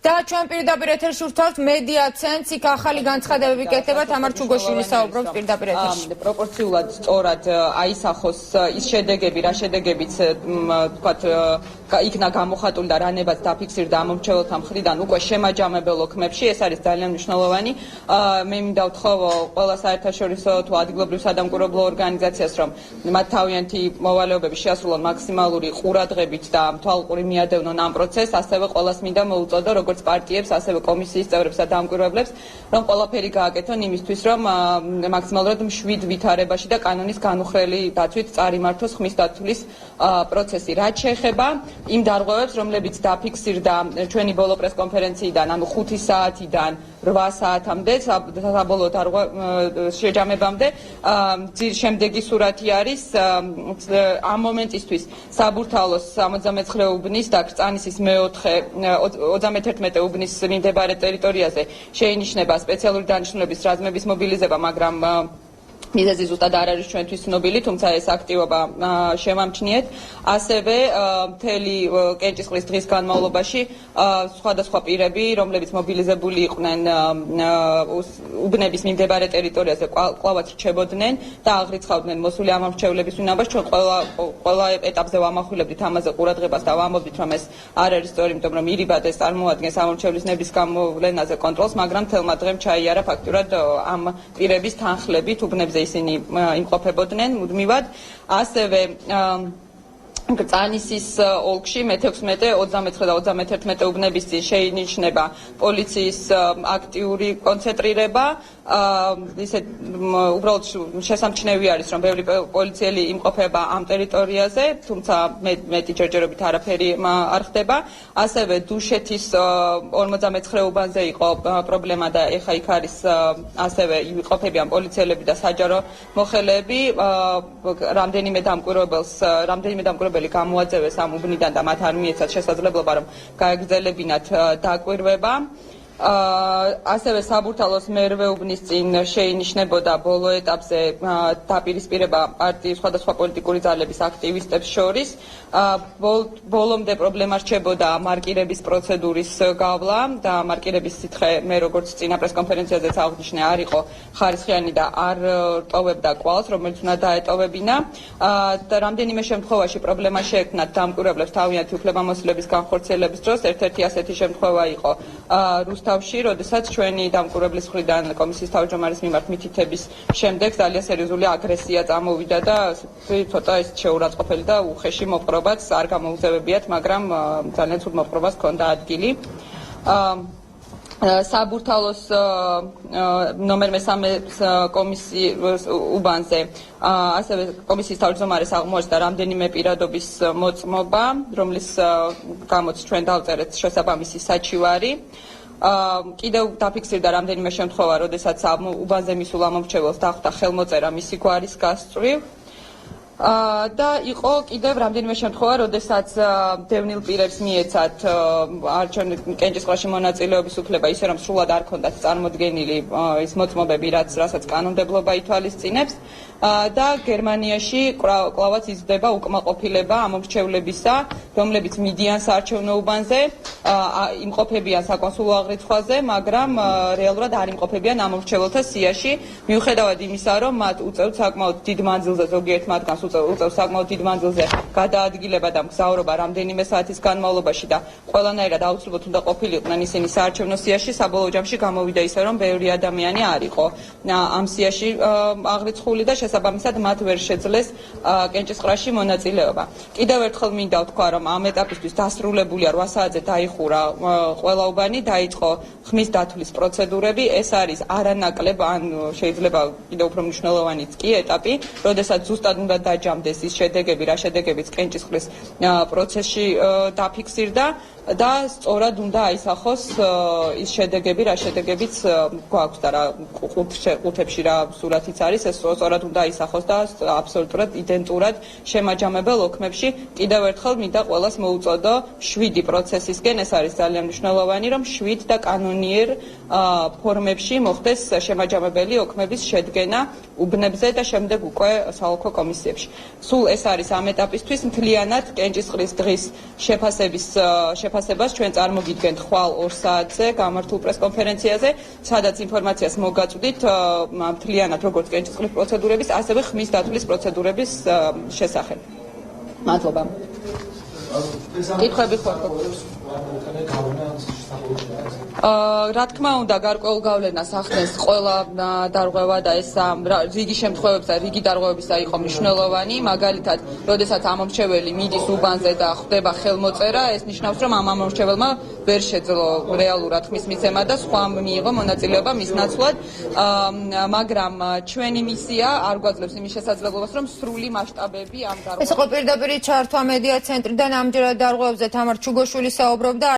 და ჩვენ პირდაპირ ეთერში ვრთავთ მედია ცენტრს, იქ ახალი განცხადებები კეთდება, თამარ ჩუგოშვილი საუბრობს პირდაპირ ეთერში. პროპორციულად სწორად აისახოს ის შედეგები, რა შედეგებიც თქვათ იქნა გამოხატული და რანებაც დაფიქსირდა ამომრჩეველთა მხრიდან უკვე შემაჯამებელ ოქმებში, ეს არის ძალიან მნიშვნელოვანი. მე მინდა ვთხოვ ყველა საერთაშორისო თუ ადგილობრივ სადამკვირვებლო ორგანიზაციას, რომ მათ თავიანთი მოვალეობები შეასრულონ მაქსიმალური ყურადღებით და თვალყური მიადევნონ ამ პროცესს, ასევე ყველას მინდა მოუწოდო, როგორც პარტიებს, ასევე კომისიის წევრებს და დამკვირვებლებს, რომ ყველაფერი გააკეთონ იმისთვის, რომ მაქსიმალურად მშვიდ ვითარებაში და კანონის განუხრელი დაცვით წარიმართოს ხმის დაცვის პროცესი. რაც შეეხება იმ დარღვევებს, რომლებიც დაფიქსირდა ჩვენი ბოლო პრესკონფერენციიდან, ანუ 5 საათიდან 8 საათამდე, საბოლოო შეჯამებამდე, შემდეგი სურათი არის ამ მომენტისთვის საბურთალოს 69 უბნის და კრწანისის 31 უბნის მიმდებარე ტერიტორიაზე შეინიშნება სპეციალური დანიშნულების რაზმების მობილიზება, მაგრამ მიზეზი ზუსტად არ არის ჩვენთვის ცნობილი, თუმცა ეს აქტივობა შევამჩნიეთ. ასევე მთელი კენჭისყრის დღის განმავლობაში სხვადასხვა პირები, რომლებიც მობილიზებული იყვნენ უბნების მიმდებარე ტერიტორიაზე, კვლავაც რჩებოდნენ და აღრიცხავდნენ მოსული ამომრჩევლების ვინაობას. ჩვენ ყველა ეტაპზე ვამახვილებდით ამაზე ყურადღებას და ვამბობდით, რომ ეს არ არის სწორი, იმიტომ რომ ირიბად ეს წარმოადგენს ამომრჩევლის ნების გამოვლენაზე კონტროლს, მაგრამ თელმა დღემ ჩაიარა ფაქტურად ამ პირების თანხლებით უბნებზე ისინი იმყოფებოდნენ მუდმივად. ასევე კრწანისის ოლქში მე-16, 29 და 31 უბნების წინ შეინიშნება პოლიციის აქტიური კონცენტრირება. ისე უბრალოდ შესამჩნევი არის, რომ ბევრი პოლიციელი იმყოფება ამ ტერიტორიაზე, თუმცა მეტი ჯერჯერობით არაფერი არ ხდება. ასევე დუშეთის 59 უბანზე იყო პრობლემა და ეხა იქ არის ასევე იმყოფებიან პოლიციელები და საჯარო მოხელეები. რამდენიმე დამკვირვებელი გამოაძევეს ამ უბნიდან და მათ არ მიეცათ შესაძლებლობა, რომ გაეგრძელებინათ დაკვირვება. ასევე საბურთალოს მერვე უბნის წინ შეინიშნებოდა ბოლო ეტაპზე დაპირისპირება პარტიის სხვადასხვა პოლიტიკური ძალების აქტივისტებს შორის. ბოლომდე პრობლემა რჩებოდა მარკირების პროცედურის გავლა და მარკირების სითხე მე როგორც წინა პრესკონფერენციაზეც აღნიშნე არ იყო ხარისხიანი და არ რტოვებდა კვალს, რომელიც უნდა დაეტოვებინა. და რამდენიმე შემთხვევაში პრობლემა შეექმნათ დამკვირვებლებს თავიანთი უფლებამოსილების განხორციელების დროს. ერთ-ერთი ასეთი შემთხვევა იყო რუსთავში, როდესაც ჩვენი დამკვირვებლის მხრიდან კომისიის თავმჯდომარის მიმართ მითითების შემდეგ ძალიან სერიოზული აგრესია წამოვიდა და ცოტა ეს შეურაცხყოფელი და უხეში მოპყრობაც არ გამოუძევებიათ, მაგრამ ძალიან ცუდ მოპყრობას ჰქონდა ადგილი. საბურთალოს ნომერ 3 კომისიის უბანზე ასევე კომისიის თავმჯდომარეს აღმოაჩნდა რამდენიმე პირადობის მოწმობა, რომლის გამოც ჩვენ დავწერეთ შესაბამისი საჩივარი. კიდევ დაფიქსირდა რამდენიმე შემთხვევა, როდესაც უბანზე მისულ ამომრჩეველს დახვდა ხელმოწერა მისი გვარის გასწვრივ. და იყო კიდევ რამდენიმე შემთხვევა, როდესაც დევნილ პირებს მიეცათ კენჭისყრაში მონაწილეობის უფლება, ისე რომ სრულად არ ქონდათ წარმოდგენილი ის მოწმობები, რასაც კანონმდებლობა ითვალისწინებს. და გერმანიაში კვლავაც იზრდება უკმაყოფილება ამომრჩევლებისა, რომლებიც მიდიან საარჩევნო უბანზე, იმყოფებიან საკონსულო აღრიცხვაზე, მაგრამ რეალურად არ იმყოფებიან ამომრჩეველთა სიაში, მიუხედავად იმისა, რომ მათ უწევთ საკმაოდ დიდ მანძილზე, ზოგიერთ მათგანს უწევთ საკმაოდ დიდ მანძილზე გადაადგილება და მგზავრობა რამდენიმე საათის განმავლობაში და ყველანაირად აუცილებლად უნდა ყოფილიყვნენ ისინი საარჩევნო სიაში, საბოლოო ჯამში გამოვიდა ისე, რომ ბევრი ადამიანი არ იყო ამ სიაში აღრიცხული და შესაბამისად მათ ვერ შეძლეს კენჭისყრაში მონაწილეობა. კიდევ ერთხელ მინდა ვთქვა, რომ ამ ეტაპისთვის დასრულებულია 8 საათზე დაიხურა ყველა უბანი, დაიწყო ხმის დათვლის პროცედურები. ეს არის არანაკლებ, ან შეიძლება კიდევ უფრო მნიშვნელოვანიც კი ეტაპი, როდესაც ზუსტად უნდა დაჯამდეს ის შედეგები, რა შედეგებიც კენჭისყრის პროცესში დაფიქსირდა და სწორად უნდა აისახოს ის შედეგები, რა შედეგებიც გვაქვს და რა ყუთებში რა სურათიც არის, ეს სწორად უნდა აისახოს და აბსოლუტურად იდენტურად შემაჯამებელ ოქმებში. კიდევ ერთხელ მინდა ყველას მოუწოდო 7 პროცესისკენ, ეს არის ძალიან მნიშვნელოვანი, რომ 7 და კანონიერ ფორმებში მოხდეს შემაჯამებელი ოქმების შედგენა უბნებზე და შემდეგ უკვე საოლქო კომისიებში. სულ ეს არის ამ ეტაპისთვის მთლიანად კენჭისყრის დღის შეფასების შეფასებას ჩვენ წარმოგიდგენთ ხვალ 2 საათზე გამართულ პრესკონფერენციაზე, სადაც ინფორმაციას მოგაწვდით მთლიანად როგორც კენჭისყრის პროცედურების, ასევე ხმის დათვლის პროცედურების შესახებ. მადლობა. კითხვები ხო? რა თქმა უნდა, გარკვეულ გავლენას ახდენს ყველა დარღვევა და ეს რიგი შემთხვევებსა, რიგი დარღვევებისა იყო მნიშვნელოვანი, მაგალითად, როდესაც ამომრჩეველი მიდის უბანზე და ხდება ხელმოწერა, ეს ნიშნავს, რომ ამ ამომრჩეველმა ვერ შეძლო რეალურად ხმის მიცემა და სხვა მიიღო მონაწილეობა მის ნაცვლად, მაგრამ ჩვენი მისია არ გვაძლევს იმის შესაძლებლობას, რომ სრული მასშტაბები ამ დარღვევებში. ეს იყო პირდაპირ ჩართვა მედია ცენტრიდან ამჯერად დარღვევებზე თამარ ჩუგოშვილი საუბრობდა.